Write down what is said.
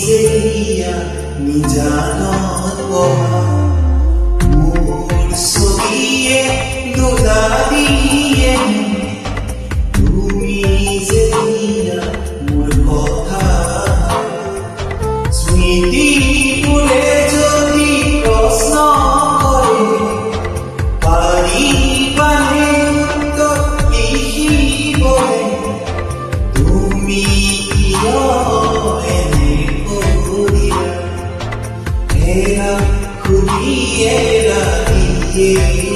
যেয়া নিজানত পঢ়া মোৰ ছবিয়ে দোলা দিয়ে তুমি যেয়া মোৰ কথা স্মৃতিবোৰে যদি প্ৰশ্ন কৰে পাৰিবানে উত্তৰ লিখিবলৈ তুমি কিয় এনে কৰিলা এৰা খুলি এৰা দিয়ে